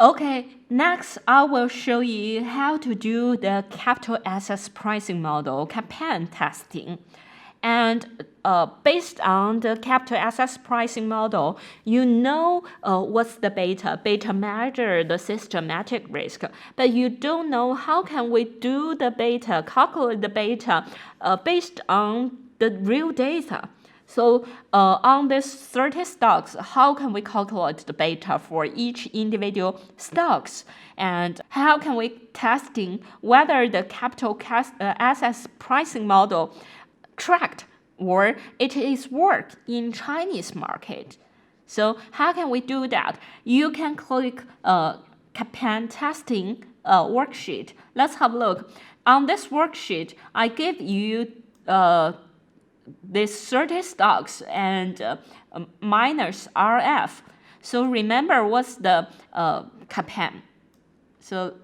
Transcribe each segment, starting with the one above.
Okay, next I will show you how to do the capital assets pricing model CAPM testing. And based on the capital assets pricing model, you know what's the beta. Beta measure the systematic risk, but you don't know how can we do the beta, calculate the beta based on the real data. So on these 30 stocks, how can we calculate the beta for each individual stocks? And how can we testing whether the capital assets pricing model tracked or it is worked in Chinese market? So how can we do that? You can click CAPM testing worksheet. Let's have a look. On this worksheet, I give you these 30 stocks and minus RF. So remember what's the CAPM. So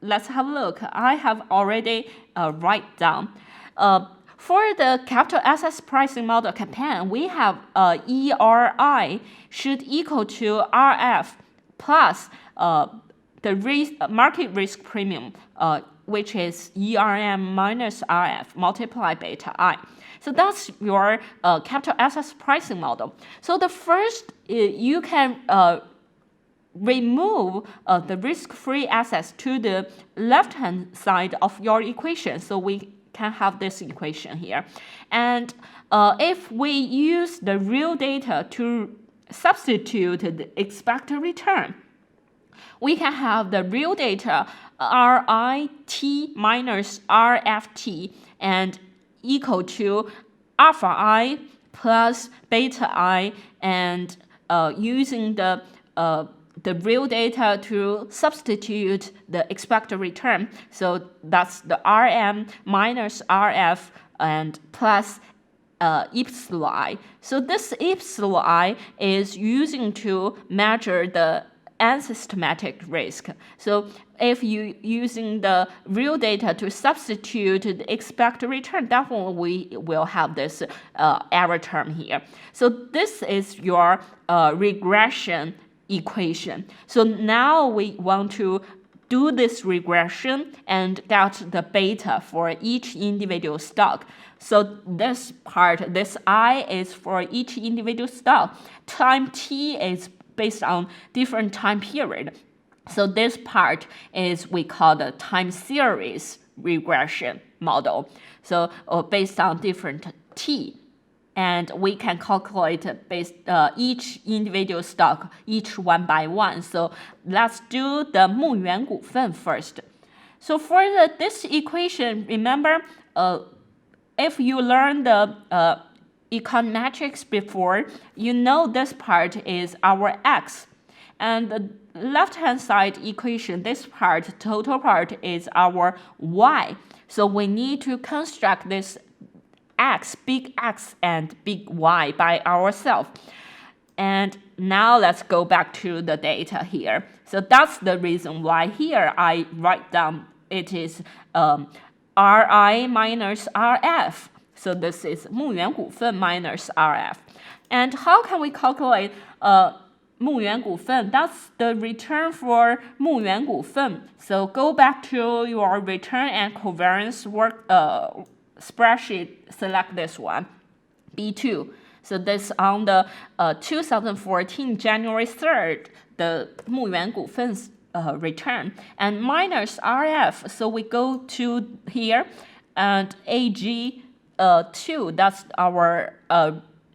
let's have a look. I have already write down. For the capital assets pricing model CAPM, we have ERI should equal to RF plus the market risk premium, which is ERM minus RF multiplied beta I. So that's your capital assets pricing model. So the first, you can remove the risk-free assets to the left-hand side of your equation. So we can have this equation here. And if we use the real data to substitute the expected return, we can have the real data RIT minus RFT and equal to alpha I plus beta I, and using the real data to substitute the expected return. So that's the RM minus RF and plus epsilon I. So this epsilon I is using to measure the unsystematic risk. So if you using the real data to substitute the expected return, definitely we will have this error term here. So this is your regression equation. So now we want to do this regression and get the beta for each individual stock. So this part, this I is for each individual stock. Time t is based on different time period. So this part is we call the time series regression model. So based on different t, and we can calculate based each individual stock, each one by one. So let's do the 牧原股份 first. So for this equation, remember, if you learn the econometrics before, you know this part is our x. And the left-hand side equation, this part, total part, is our y. So we need to construct this x, big X and big Y by ourselves. And now let's go back to the data here. So that's the reason why here I write down it is RI minus RF. So this is 牧原股份 minus RF. And how can we calculate 牧原股份? That's the return for 牧原股份. So go back to your return and covariance work spreadsheet, select this one, B2. So this on the 2014 January 3rd, the 牧原股份return, and minus RF. So we go to here and AG 2, that's our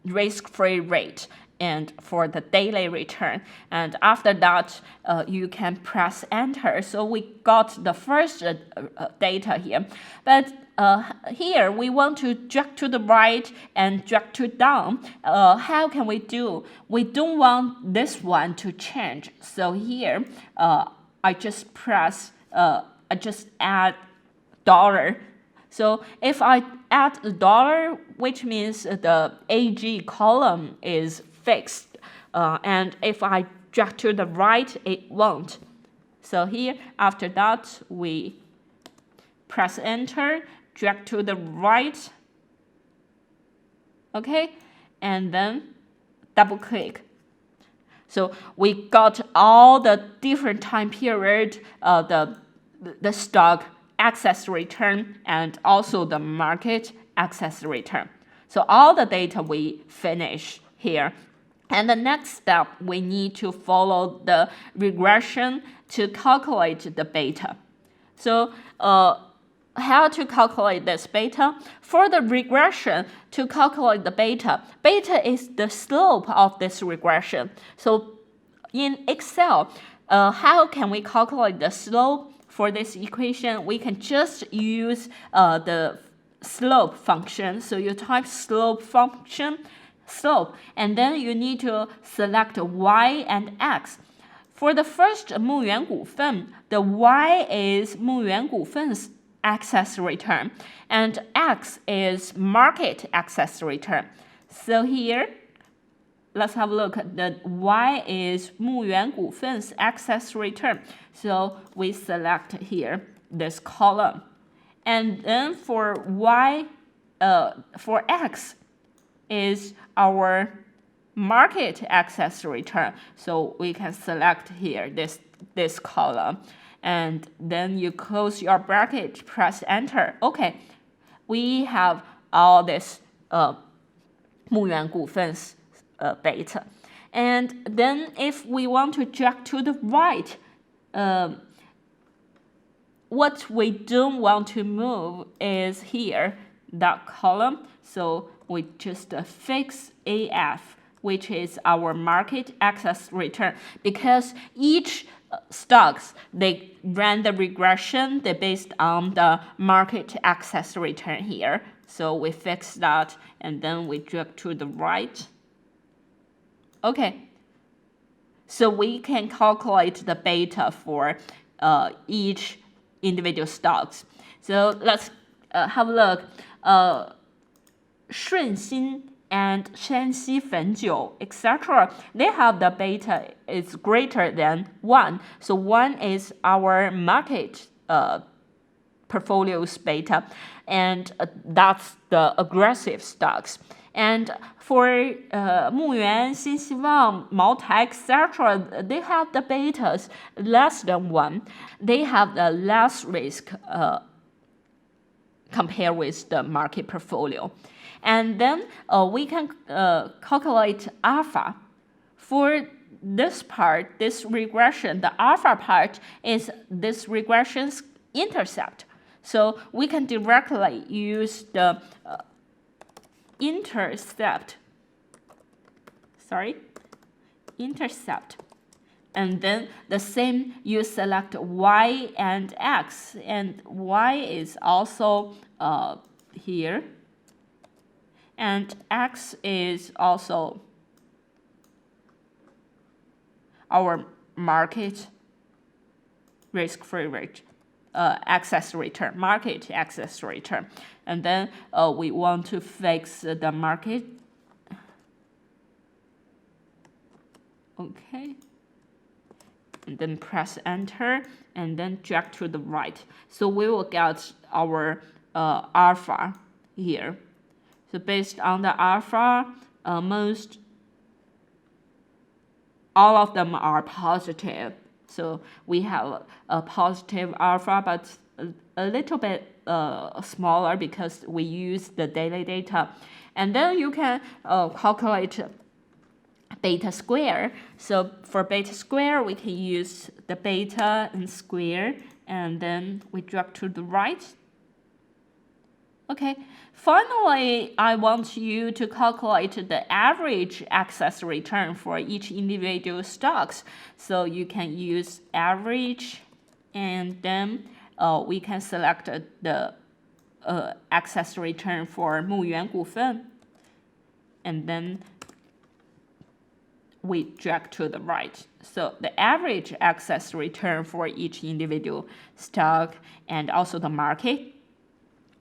risk-free rate and for the daily return. And after that, you can press enter. So we got the first data here. But here we want to drag to the right and drag to down. How can we do? We don't want this one to change. So here, I just press, I just add $. So if I add $, which means the AG column is fixed. And if I drag to the right, it won't. So here, after that, we press enter, drag to the right, okay, and then double click. So we got all the different time period, the stock excess return, and also the market excess return. So all the data we finish here. And the next step, we need to follow the regression to calculate the beta. So how to calculate this beta? For the regression, to calculate the beta is the slope of this regression. So in Excel, how can we calculate the slope for this equation? We can just use the slope function. So you type slope function, slope, and then you need to select y and x. For the first 牧原股份, the y is 牧原股份's excess return, and x is market excess return. So here, let's have a look. The y is 牧原股份's excess return. So we select here this column. And then for y, for x is our market excess return. So we can select here this column. And then you close your bracket, press enter. Okay, we have all this 牧原股份's beta. And then if we want to drag to the right, what we don't want to move is here, that column. So we just fix AF, which is our market excess return, because each stocks, they ran the regression, they based on the market excess return here. So we fix that, and then we drag to the right. Okay, so we can calculate the beta for each individual stocks. So let's have a look. 顺心 and 山西汾酒, etc. They have the beta is greater than 1. So 1 is our market portfolio's beta, and that's the aggressive stocks. And for 牧原, 新希望, 茅台, etc., they have the betas less than 1. They have the less risk compared with the market portfolio. And then we can calculate alpha. For this part, this regression, the alpha part is this regression's intercept. So we can directly use the intercept. And then the same, you select y and x, and y is also here, and x is also our market risk-free rate, excess return, market excess return. And then we want to fix the market. Okay. And then press enter, and then drag to the right. So we will get our alpha here. So based on the alpha, all of them are positive. So we have a positive alpha, but a little bit smaller because we use the daily data. And then you can calculate beta square. So for beta square, we can use the beta and square, and then we drag to the right. Okay, finally, I want you to calculate the average excess return for each individual stocks. So you can use average, and then we can select the excess return for 牧原股份, and then we drag to the right. So the average excess return for each individual stock and also the market,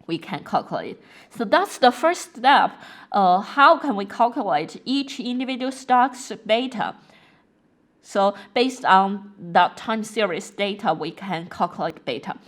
we can calculate. So that's the first step. How can we calculate each individual stock's beta? So based on that time series data, we can calculate beta.